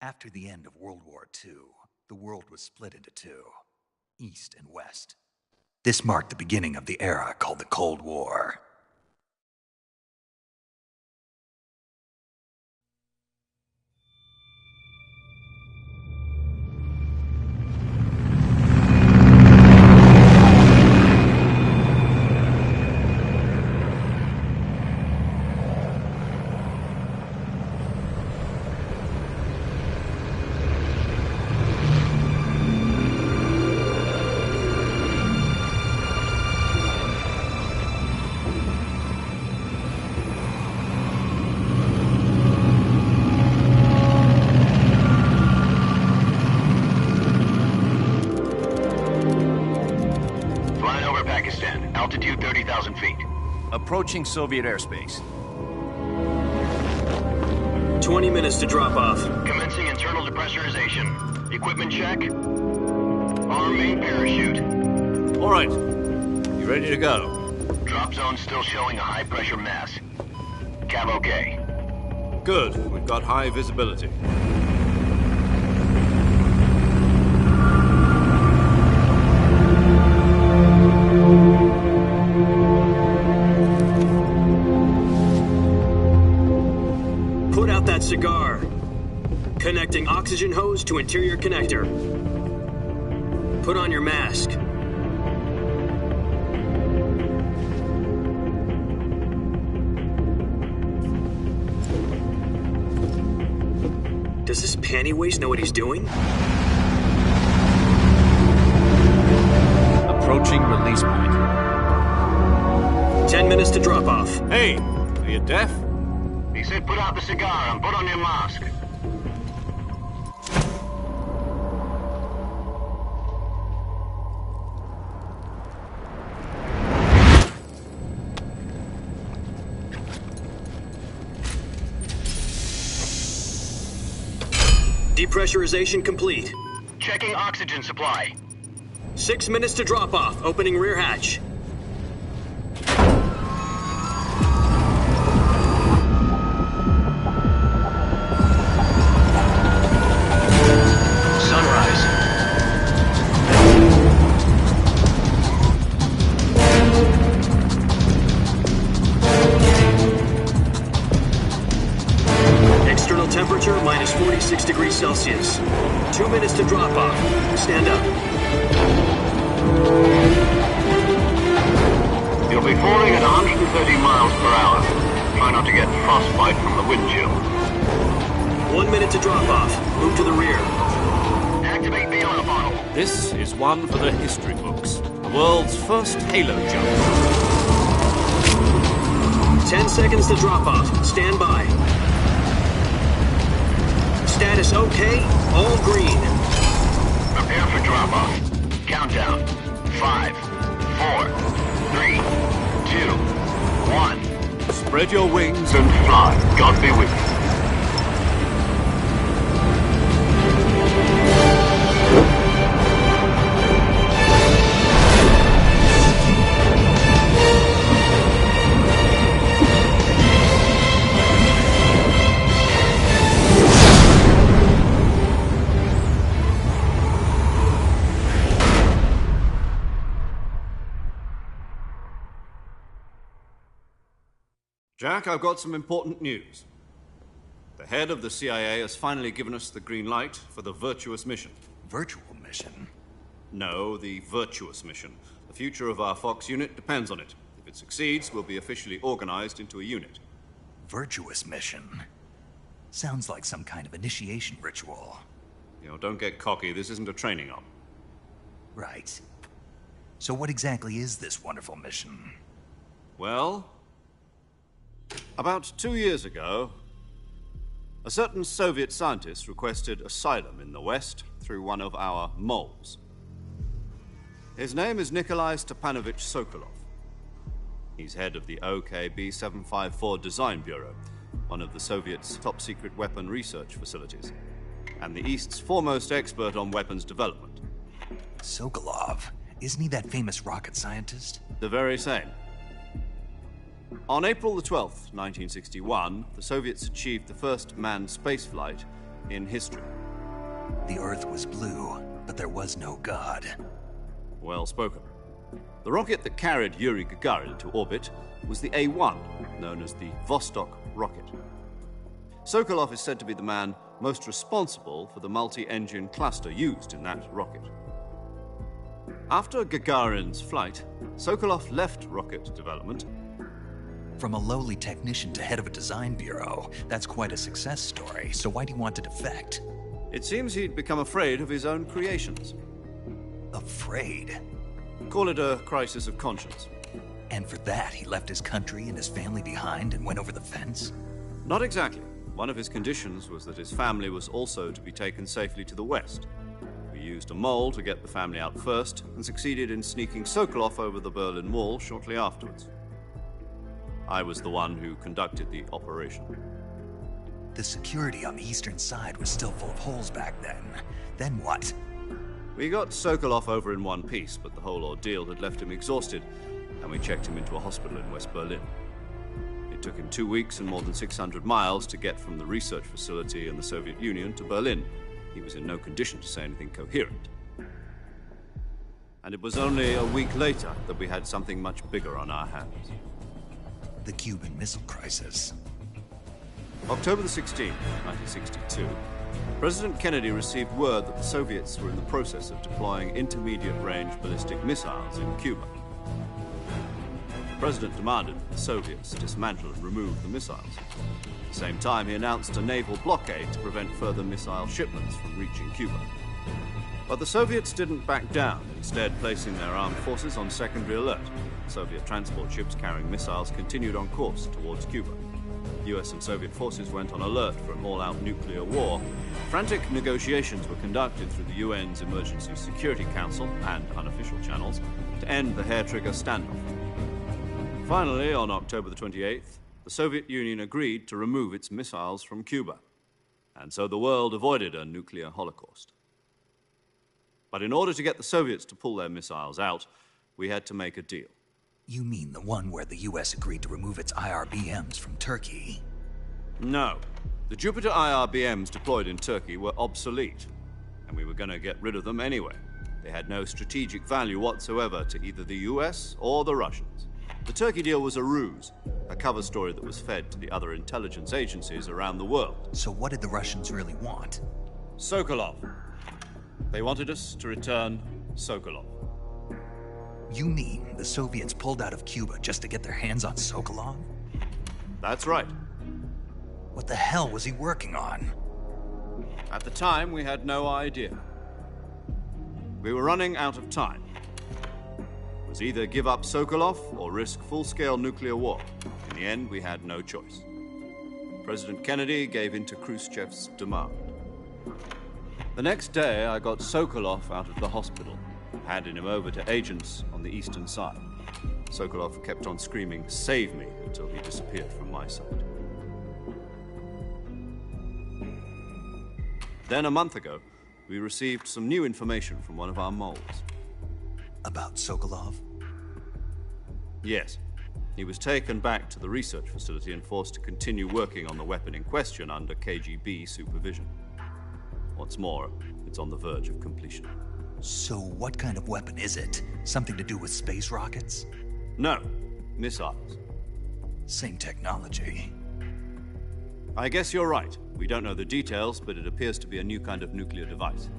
After the end of World War II, the world was split into two, East and West. This marked the beginning of the era called the Cold War. Altitude 30,000 feet. Approaching Soviet airspace. 20 minutes to drop off. Commencing internal depressurization. Equipment check. Arm main parachute. All right. You ready to go? Drop zone still showing a high pressure mass. Cav okay. Good. We've got high visibility. Put out that cigar. Connecting oxygen hose to interior connector. Put on your mask. Does this pantywaist know what he's doing? Approaching release point. 10 minutes to drop off. Hey, are you deaf? He said put out the cigar and put on your mask. Depressurization complete. Checking oxygen supply. 6 minutes to drop off. Opening rear hatch. Sunrise. External temperature minus 46 degrees Celsius. 2 minutes to drop off. Stand up. You'll be falling at 130 miles per hour. Try not to get frostbite from the wind chill. 1 minute to drop off. Move to the rear. Activate the auto bottle. This is one for the history books. The world's first halo jump. 10 seconds to drop off. Stand by. Status okay. All green. Prepare for drop off. Countdown. 5, 4, 3, 2, 1. Spread your wings And fly. God be with you. Jack, I've got some important news. The head of the CIA has finally given us the green light for the Virtuous mission. Virtual mission? No, the Virtuous mission. The future of our Fox unit depends on it. If it succeeds, we'll be officially organized into a unit. Virtuous mission? Sounds like some kind of initiation ritual. You know, don't get cocky. This isn't a training op. Right. So what exactly is this wonderful mission? Well, about 2 years ago, a certain Soviet scientist requested asylum in the West through one of our moles. His name is Nikolai Stepanovich Sokolov. He's head of the OKB 754 Design Bureau, one of the Soviets' top-secret weapon research facilities, and the East's foremost expert on weapons development. Sokolov? Isn't he that famous rocket scientist? The very same. On April the 12th, 1961, the Soviets achieved the first manned spaceflight in history. The Earth was blue, but there was no God. Well spoken. The rocket that carried Yuri Gagarin to orbit was the A-1, known as the Vostok rocket. Sokolov is said to be the man most responsible for the multi-engine cluster used in that rocket. After Gagarin's flight, Sokolov left rocket development. From a lowly technician to head of a design bureau, that's quite a success story, so why'd he want to defect? It seems he'd become afraid of his own creations. Afraid? Call it a crisis of conscience. And for that, he left his country and his family behind and went over the fence? Not exactly. One of his conditions was that his family was also to be taken safely to the west. We used a mole to get the family out first and succeeded in sneaking Sokolov over the Berlin Wall shortly afterwards. I was the one who conducted the operation. The security on the eastern side was still full of holes back then. Then what? We got Sokolov over in one piece, but the whole ordeal had left him exhausted, and we checked him into a hospital in West Berlin. It took him 2 weeks and more than 600 miles to get from the research facility in the Soviet Union to Berlin. He was in no condition to say anything coherent. And it was only a week later that we had something much bigger on our hands. The Cuban Missile Crisis. October the 16th, 1962, President Kennedy received word that the Soviets were in the process of deploying intermediate-range ballistic missiles in Cuba. The President demanded that the Soviets dismantle and remove the missiles. At the same time, he announced a naval blockade to prevent further missile shipments from reaching Cuba. But the Soviets didn't back down, instead placing their armed forces on secondary alert. Soviet transport ships carrying missiles continued on course towards Cuba. US and Soviet forces went on alert for an all-out nuclear war. Frantic negotiations were conducted through the UN's Emergency Security Council and unofficial channels to end the hair-trigger standoff. Finally, on October the 28th, the Soviet Union agreed to remove its missiles from Cuba, and so the world avoided a nuclear holocaust. But in order to get the Soviets to pull their missiles out, we had to make a deal. You mean the one where the US agreed to remove its IRBMs from Turkey? No. The Jupiter IRBMs deployed in Turkey were obsolete, and we were going to get rid of them anyway. They had no strategic value whatsoever to either the US or the Russians. The Turkey deal was a ruse, a cover story that was fed to the other intelligence agencies around the world. So what did the Russians really want? Sokolov. They wanted us to return Sokolov. You mean the Soviets pulled out of Cuba just to get their hands on Sokolov? That's right. What the hell was he working on? At the time, we had no idea. We were running out of time. It was either give up Sokolov or risk full-scale nuclear war. In the end, we had no choice. President Kennedy gave in to Khrushchev's demand. The next day, I got Sokolov out of the hospital, handing him over to agents on the eastern side. Sokolov kept on screaming, "Save me," until he disappeared from my sight. Then, a month ago, we received some new information from one of our moles. About Sokolov? Yes. He was taken back to the research facility and forced to continue working on the weapon in question under KGB supervision. What's more, it's on the verge of completion. So what kind of weapon is it? Something to do with space rockets? No, missiles. Same technology. I guess you're right. We don't know the details, but it appears to be a new kind of nuclear device.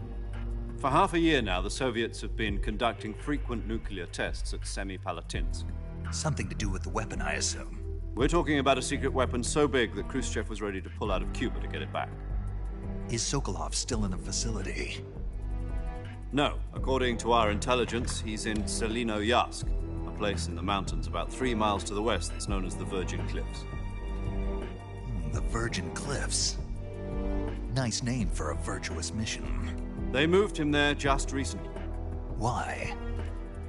For half a year now, the Soviets have been conducting frequent nuclear tests at Semipalatinsk. Something to do with the weapon, I assume. We're talking about a secret weapon so big that Khrushchev was ready to pull out of Cuba to get it back. Is Sokolov still in the facility? No. According to our intelligence, he's in Selinoyarsk, a place in the mountains about 3 miles to the west that's known as the Virgin Cliffs. The Virgin Cliffs. Nice name for a virtuous mission. They moved him there just recently. Why?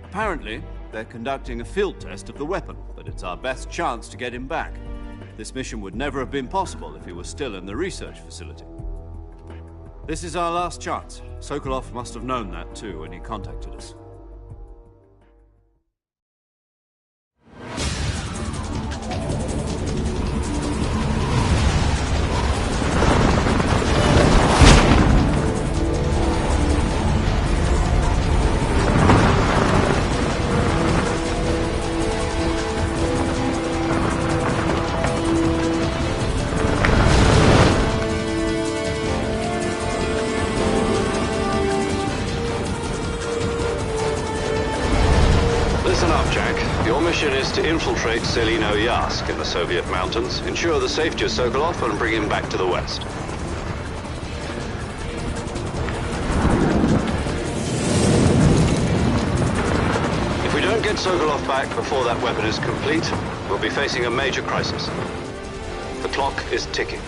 Apparently, they're conducting a field test of the weapon, but it's our best chance to get him back. This mission would never have been possible if he was still in the research facility. This is our last chance. Sokolov must have known that too when he contacted us. infiltrate Selino Yask in the Soviet mountains, ensure the safety of Sokolov, and bring him back to the West. If we don't get Sokolov back before that weapon is complete, we'll be facing a major crisis. The clock is ticking.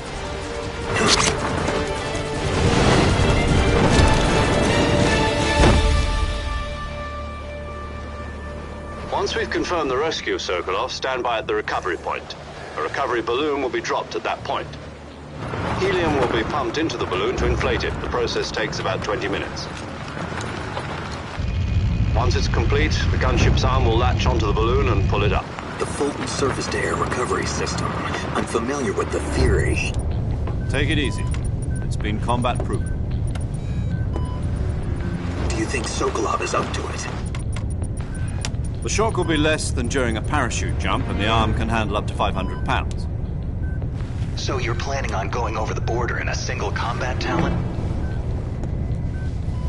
Once we've confirmed the rescue of Sokolov, stand by at the recovery point. A recovery balloon will be dropped at that point. Helium will be pumped into the balloon to inflate it. The process takes about 20 minutes. Once it's complete, the gunship's arm will latch onto the balloon and pull it up. The Fulton surface-to-air recovery system. I'm familiar with the theory. Take it easy. It's been combat-proven. Do you think Sokolov is up to it? The shock will be less than during a parachute jump, and the arm can handle up to 500 pounds. So you're planning on going over the border in a single combat talent?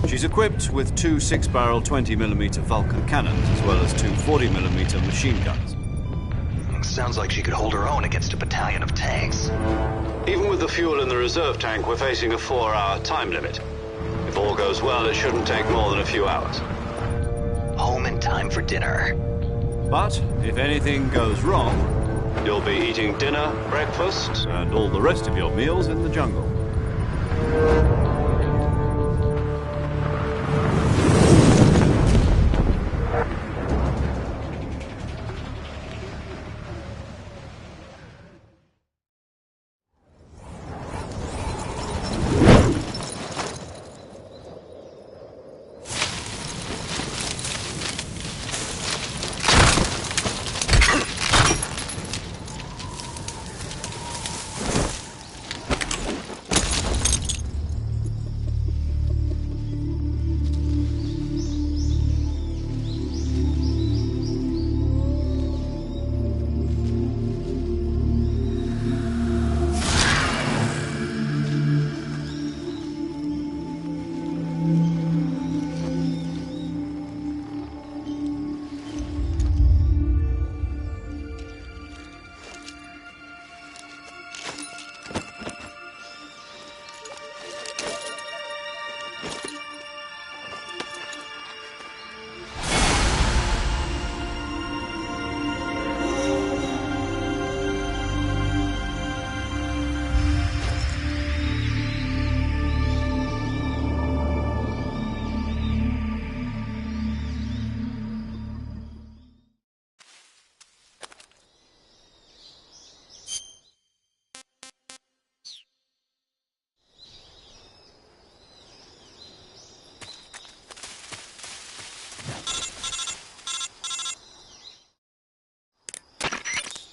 She's equipped with two 6-barrel 20mm Vulcan cannons, as well as two 40mm machine guns. Sounds like she could hold her own against a battalion of tanks. Even with the fuel in the reserve tank, we're facing a 4-hour time limit. If all goes well, it shouldn't take more than a few hours. Home in time for dinner. But if anything goes wrong, you'll be eating dinner, breakfast, and all the rest of your meals in the jungle.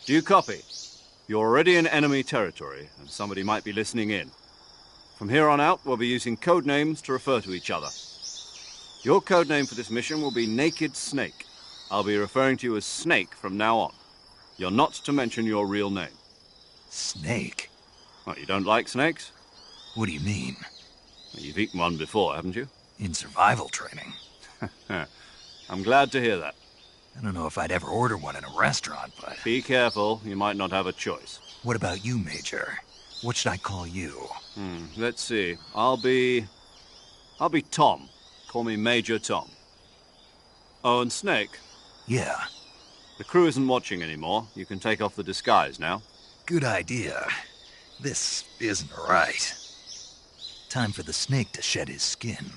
Do you copy? You're already in enemy territory, and somebody might be listening in. From here on out, we'll be using code names to refer to each other. Your code name for this mission will be Naked Snake. I'll be referring to you as Snake from now on. You're not to mention your real name. Snake? What, you don't like snakes? What do you mean? You've eaten one before, haven't you? In survival training. I'm glad to hear that. I don't know if I'd ever order one in a restaurant, but... Be careful, you might not have a choice. What about you, Major? What should I call you? Let's see. I'll be Tom. Call me Major Tom. Oh, and Snake? Yeah. The crew isn't watching anymore. You can take off the disguise now. Good idea. This isn't right. Time for the snake to shed his skin.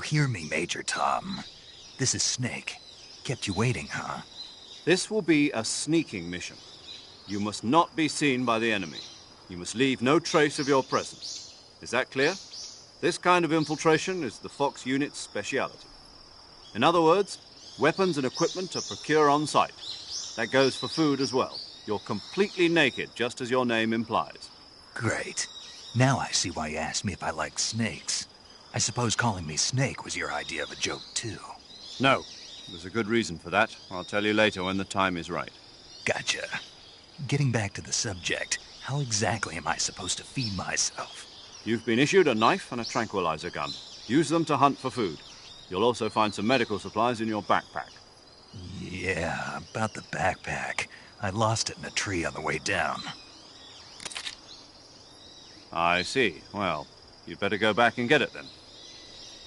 hear me, Major Tom? This is Snake. Kept you waiting, huh? This will be a sneaking mission. You must not be seen by the enemy. You must leave no trace of your presence. Is that clear? This kind of infiltration is the Fox unit's speciality. In other words, weapons and equipment are procured on site. That goes for food as well. You're completely naked, just as your name implies. Great. Now I see why you asked me if I like snakes. I suppose calling me Snake was your idea of a joke, too. No, there's a good reason for that. I'll tell you later when the time is right. Gotcha. Getting back to the subject, how exactly am I supposed to feed myself? You've been issued a knife and a tranquilizer gun. Use them to hunt for food. You'll also find some medical supplies in your backpack. Yeah, about the backpack. I lost it in a tree on the way down. I see. Well, you'd better go back and get it then.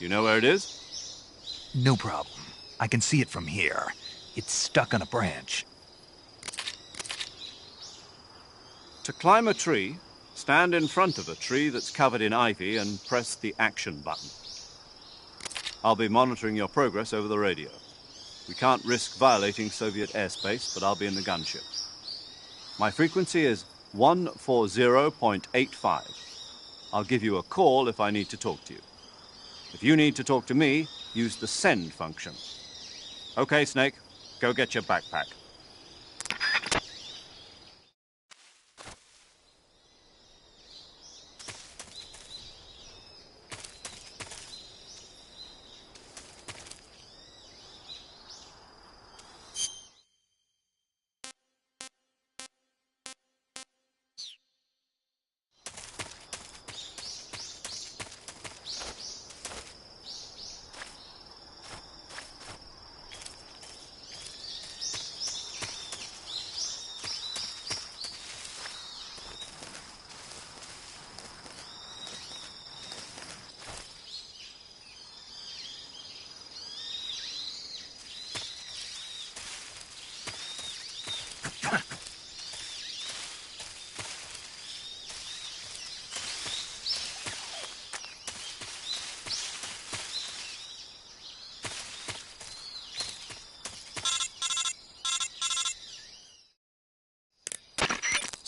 You know where it is? No problem. I can see it from here. It's stuck on a branch. To climb a tree, stand in front of a tree that's covered in ivy and press the action button. I'll be monitoring your progress over the radio. We can't risk violating Soviet airspace, but I'll be in the gunship. My frequency is 140.85. I'll give you a call if I need to talk to you. If you need to talk to me, use the send function. Okay, Snake, go get your backpack.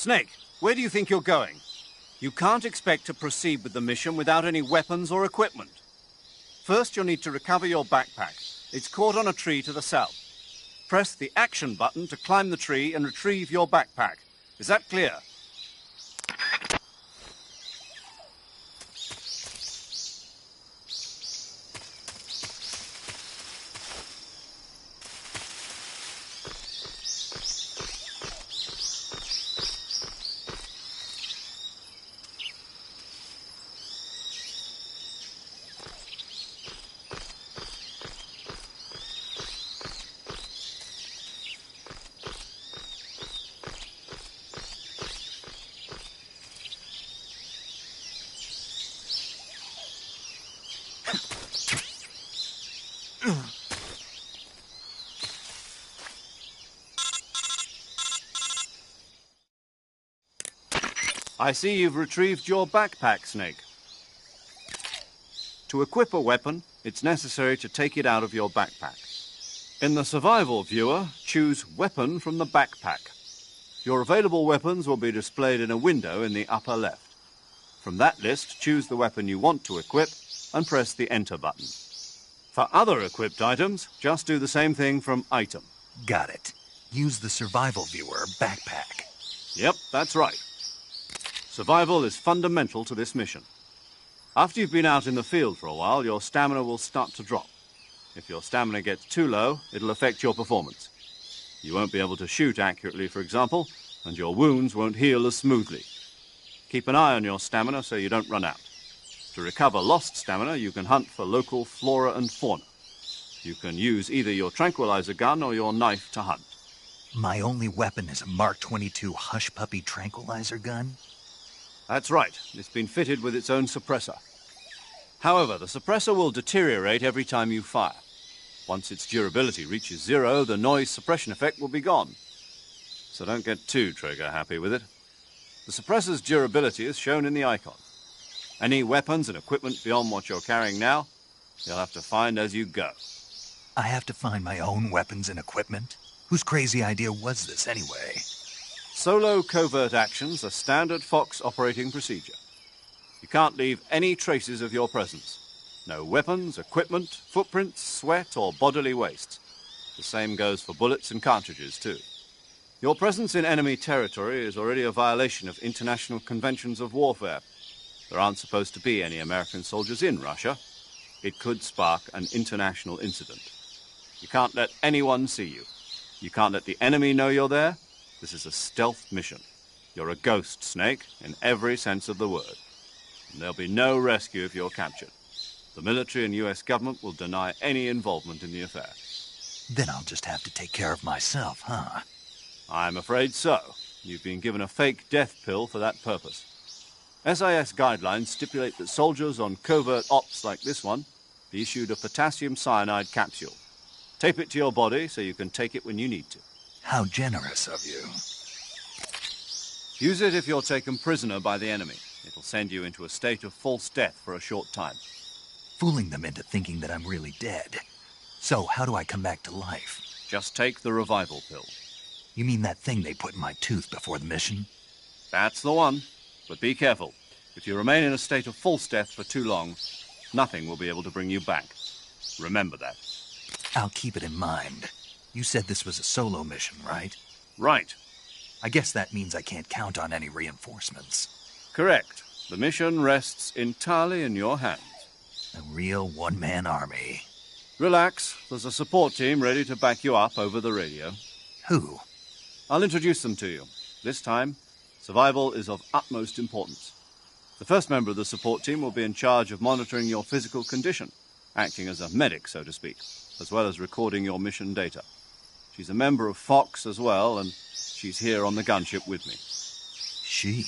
Snake, where do you think you're going? You can't expect to proceed with the mission without any weapons or equipment. First, you'll need to recover your backpack. It's caught on a tree to the south. Press the action button to climb the tree and retrieve your backpack. Is that clear? I see you've retrieved your backpack, Snake. To equip a weapon, it's necessary to take it out of your backpack. In the survival viewer, choose Weapon from the backpack. Your available weapons will be displayed in a window in the upper left. From that list, choose the weapon you want to equip and press the Enter button. For other equipped items, just do the same thing from Item. Got it. Use the survival viewer backpack. Yep, that's right. Survival is fundamental to this mission. After you've been out in the field for a while, your stamina will start to drop. If your stamina gets too low, it'll affect your performance. You won't be able to shoot accurately, for example, and your wounds won't heal as smoothly. Keep an eye on your stamina so you don't run out. To recover lost stamina, you can hunt for local flora and fauna. You can use either your tranquilizer gun or your knife to hunt. My only weapon is a Mark 22 Hush Puppy tranquilizer gun? That's right. It's been fitted with its own suppressor. However, the suppressor will deteriorate every time you fire. Once its durability reaches 0, the noise suppression effect will be gone. So don't get too trigger-happy with it. The suppressor's durability is shown in the icon. Any weapons and equipment beyond what you're carrying now you'll have to find as you go. I have to find my own weapons and equipment? Whose crazy idea was this anyway? Solo covert actions are standard Fox operating procedure. You can't leave any traces of your presence. No weapons, equipment, footprints, sweat, or bodily waste. The same goes for bullets and cartridges, too. Your presence in enemy territory is already a violation of international conventions of warfare. There aren't supposed to be any American soldiers in Russia. It could spark an international incident. You can't let anyone see you. You can't let the enemy know you're there. This is a stealth mission. You're a ghost, Snake, in every sense of the word. And there'll be no rescue if you're captured. The military and US government will deny any involvement in the affair. Then I'll just have to take care of myself, huh? I'm afraid so. You've been given a fake death pill for that purpose. SIS guidelines stipulate that soldiers on covert ops like this one be issued a potassium cyanide capsule. Tape it to your body so you can take it when you need to. How generous of you. Use it if you're taken prisoner by the enemy. It'll send you into a state of false death for a short time. Fooling them into thinking that I'm really dead. So, how do I come back to life? Just take the revival pill. You mean that thing they put in my tooth before the mission? That's the one. But be careful. If you remain in a state of false death for too long, nothing will be able to bring you back. Remember that. I'll keep it in mind. You said this was a solo mission, right? Right. I guess that means I can't count on any reinforcements. Correct. The mission rests entirely in your hands. A real one-man army. Relax. There's a support team ready to back you up over the radio. Who? I'll introduce them to you. This time, survival is of utmost importance. The first member of the support team will be in charge of monitoring your physical condition, acting as a medic, so to speak, as well as recording your mission data. She's a member of Fox as well, and she's here on the gunship with me. She?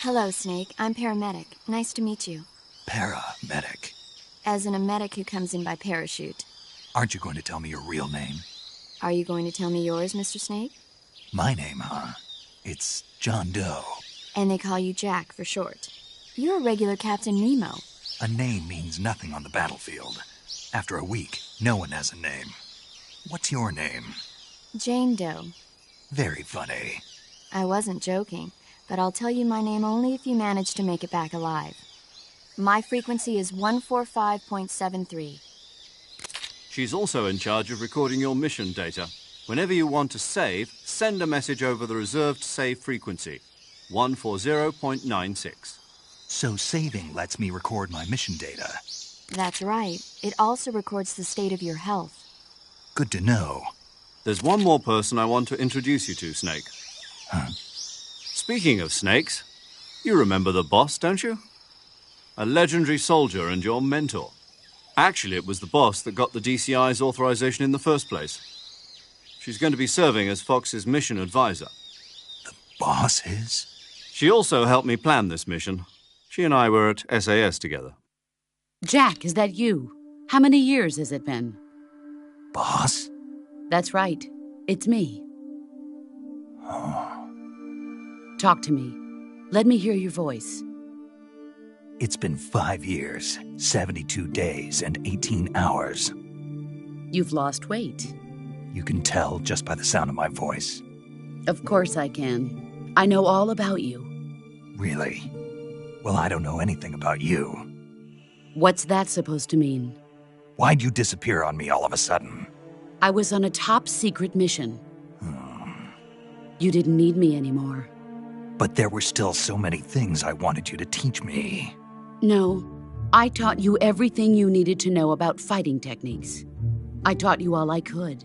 Hello, Snake. I'm paramedic. Nice to meet you. Paramedic. As in a medic who comes in by parachute. Aren't you going to tell me your real name? Are you going to tell me yours, Mr. Snake? My name, huh? It's John Doe. And they call you Jack for short. You're a regular Captain Nemo. A name means nothing on the battlefield. After a week, no one has a name. What's your name? Jane Doe. Very funny. I wasn't joking, but I'll tell you my name only if you manage to make it back alive. My frequency is 145.73. She's also in charge of recording your mission data. Whenever you want to save, send a message over the reserved save frequency, 140.96. So saving lets me record my mission data. That's right. It also records the state of your health. Good to know. There's one more person I want to introduce you to, Snake. Huh? Speaking of snakes, you remember the boss, don't you? A legendary soldier and your mentor. Actually, it was the boss that got the DCI's authorization in the first place. She's going to be serving as Fox's mission advisor. The boss is? She also helped me plan this mission. She and I were at SAS together. Jack, is that you? How many years has it been? Boss? That's right. It's me. Talk to me. Let me hear your voice. It's been 5 years, 72 days, and 18 hours. You've lost weight. You can tell just by the sound of my voice. Of course I can. I know all about you. Really? Well, I don't know anything about you. What's that supposed to mean? Why'd you disappear on me all of a sudden? I was on a top-secret mission. You didn't need me anymore. But there were still so many things I wanted you to teach me. No, I taught you everything you needed to know about fighting techniques. I taught you all I could.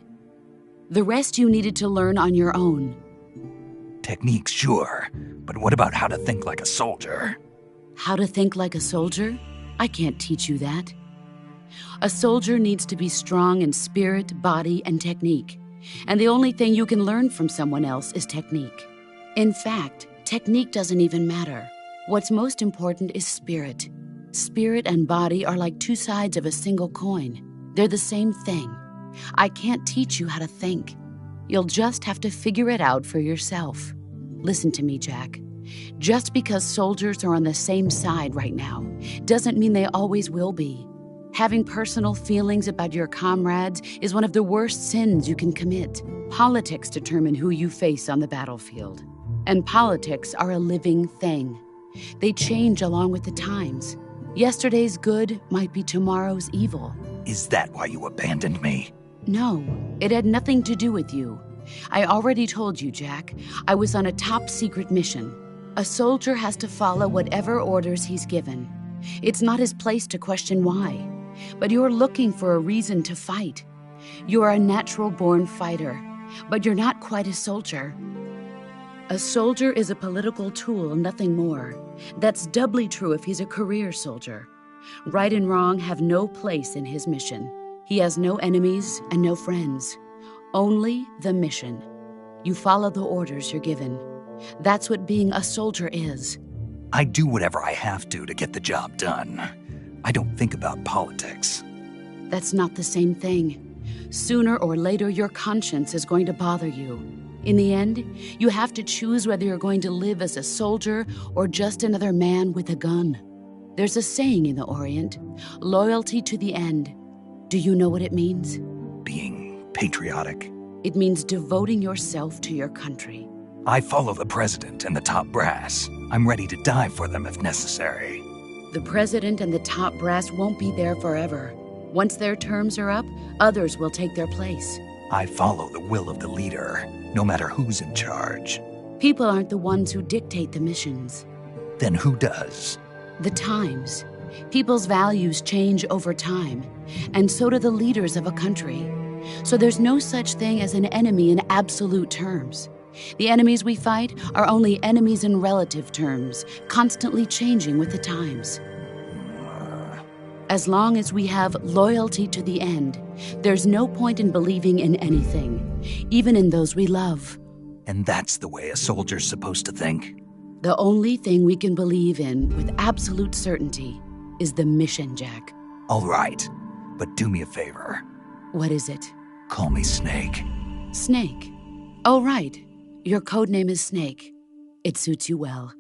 The rest you needed to learn on your own. Techniques, sure. But what about how to think like a soldier? How to think like a soldier? I can't teach you that. A soldier needs to be strong in spirit, body, and technique. And the only thing you can learn from someone else is technique. In fact, technique doesn't even matter. What's most important is spirit. Spirit and body are like two sides of a single coin. They're the same thing. I can't teach you how to think. You'll just have to figure it out for yourself. Listen to me, Jack. Just because soldiers are on the same side right now doesn't mean they always will be. Having personal feelings about your comrades is one of the worst sins you can commit. Politics determine who you face on the battlefield. And politics are a living thing. They change along with the times. Yesterday's good might be tomorrow's evil. Is that why you abandoned me? No, it had nothing to do with you. I already told you, Jack. I was on a top-secret mission. A soldier has to follow whatever orders he's given. It's not his place to question why. But you're looking for a reason to fight. You are a natural-born fighter, but you're not quite a soldier. A soldier is a political tool, nothing more. That's doubly true if he's a career soldier. Right and wrong have no place in his mission. He has no enemies and no friends. Only the mission. You follow the orders you're given. That's what being a soldier is. I do whatever I have to get the job done. I don't think about politics. That's not the same thing. Sooner or later, your conscience is going to bother you. In the end, you have to choose whether you're going to live as a soldier or just another man with a gun. There's a saying in the Orient, loyalty to the end. Do you know what it means? Being patriotic. It means devoting yourself to your country. I follow the president and the top brass. I'm ready to die for them if necessary. The president and the top brass won't be there forever. Once their terms are up, others will take their place. I follow the will of the leader, no matter who's in charge. People aren't the ones who dictate the missions. Then who does? The times. People's values change over time, and so do the leaders of a country. So there's no such thing as an enemy in absolute terms. The enemies we fight are only enemies in relative terms, constantly changing with the times. As long as we have loyalty to the end, there's no point in believing in anything, even in those we love. And that's the way a soldier's supposed to think? The only thing we can believe in with absolute certainty is the mission, Jack. All right, but do me a favor. What is it? Call me Snake. Snake. Oh, right. Your code name is Snake. It suits you well.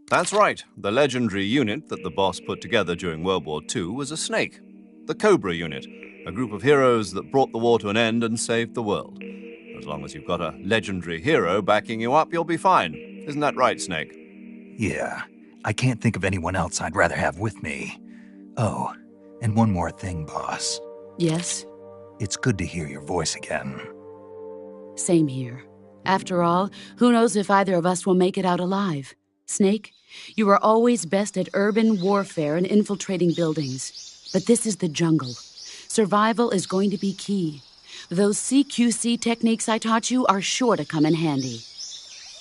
That's right. The legendary unit that the boss put together during World War II was a snake. The Cobra unit, a group of heroes that brought the war to an end and saved the world. As long as you've got a legendary hero backing you up, you'll be fine. Isn't that right, Snake? Yeah, I can't think of anyone else I'd rather have with me. Oh, and one more thing, boss. Yes? It's good to hear your voice again. Same here. After all, who knows if either of us will make it out alive? Snake, you are always best at urban warfare and infiltrating buildings. But this is the jungle. Survival is going to be key. Those CQC techniques I taught you are sure to come in handy.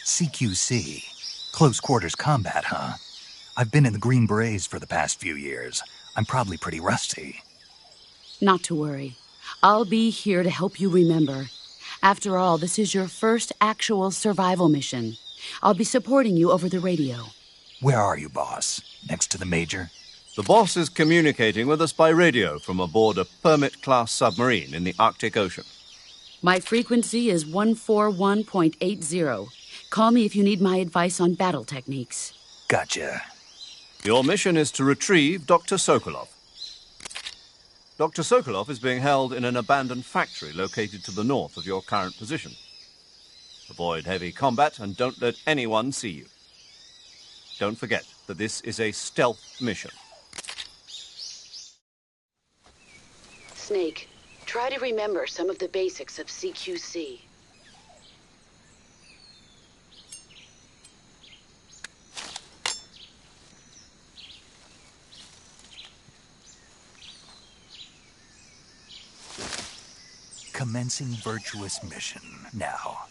CQC? Close quarters combat, huh? I've been in the Green Berets for the past few years. I'm probably pretty rusty. Not to worry. I'll be here to help you remember. After all, this is your first actual survival mission. I'll be supporting you over the radio. Where are you, boss? Next to the Major? The boss is communicating with us by radio from aboard a Permit-class submarine in the Arctic Ocean. My frequency is 141.80. Call me if you need my advice on battle techniques. Gotcha. Your mission is to retrieve Dr. Sokolov. Dr. Sokolov is being held in an abandoned factory located to the north of your current position. Avoid heavy combat and don't let anyone see you. Don't forget that this is a stealth mission. Snake, try to remember some of the basics of CQC. Commencing virtuous mission now.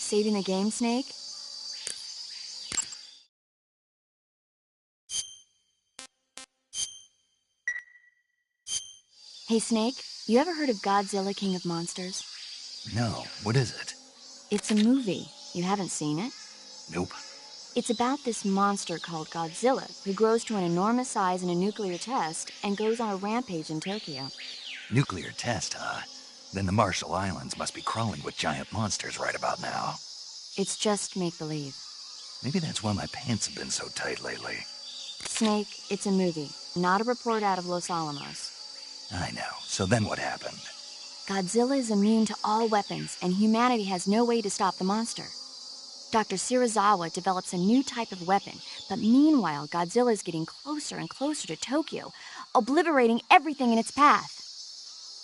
Saving the game, Snake? Hey, Snake, you ever heard of Godzilla King of Monsters? No, what is it? It's a movie. You haven't seen it? Nope. It's about this monster called Godzilla, who grows to an enormous size in a nuclear test and goes on a rampage in Tokyo. Nuclear test, huh? Then the Marshall Islands must be crawling with giant monsters right about now. It's just make-believe. Maybe that's why my pants have been so tight lately. Snake, it's a movie, not a report out of Los Alamos. I know. So then what happened? Godzilla is immune to all weapons, and humanity has no way to stop the monster. Dr. Shirazawa develops a new type of weapon, but meanwhile, Godzilla is getting closer and closer to Tokyo, obliterating everything in its path.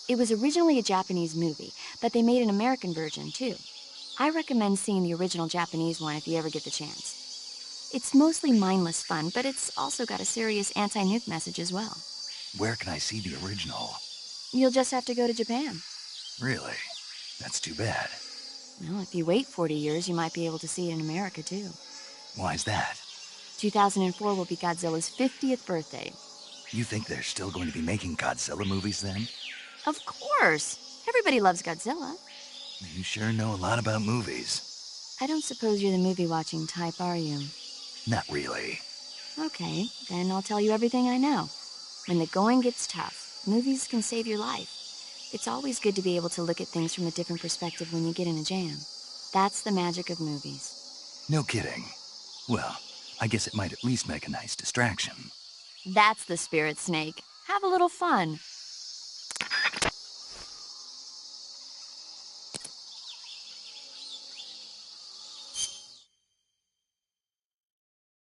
It was originally a Japanese movie, but they made an American version, too. I recommend seeing the original Japanese one if you ever get the chance. It's mostly mindless fun, but it's also got a serious anti-nuke message as well. Where can I see the original? You'll just have to go to Japan. Really? That's too bad. Well, if you wait 40 years, you might be able to see it in America, too. Why's that? 2004 will be Godzilla's 50th birthday. You think they're still going to be making Godzilla movies then? Of course! Everybody loves Godzilla. You sure know a lot about movies. I don't suppose you're the movie-watching type, are you? Not really. Okay, then I'll tell you everything I know. When the going gets tough, movies can save your life. It's always good to be able to look at things from a different perspective when you get in a jam. That's the magic of movies. No kidding. Well, I guess it might at least make a nice distraction. That's the spirit, Snake. Have a little fun.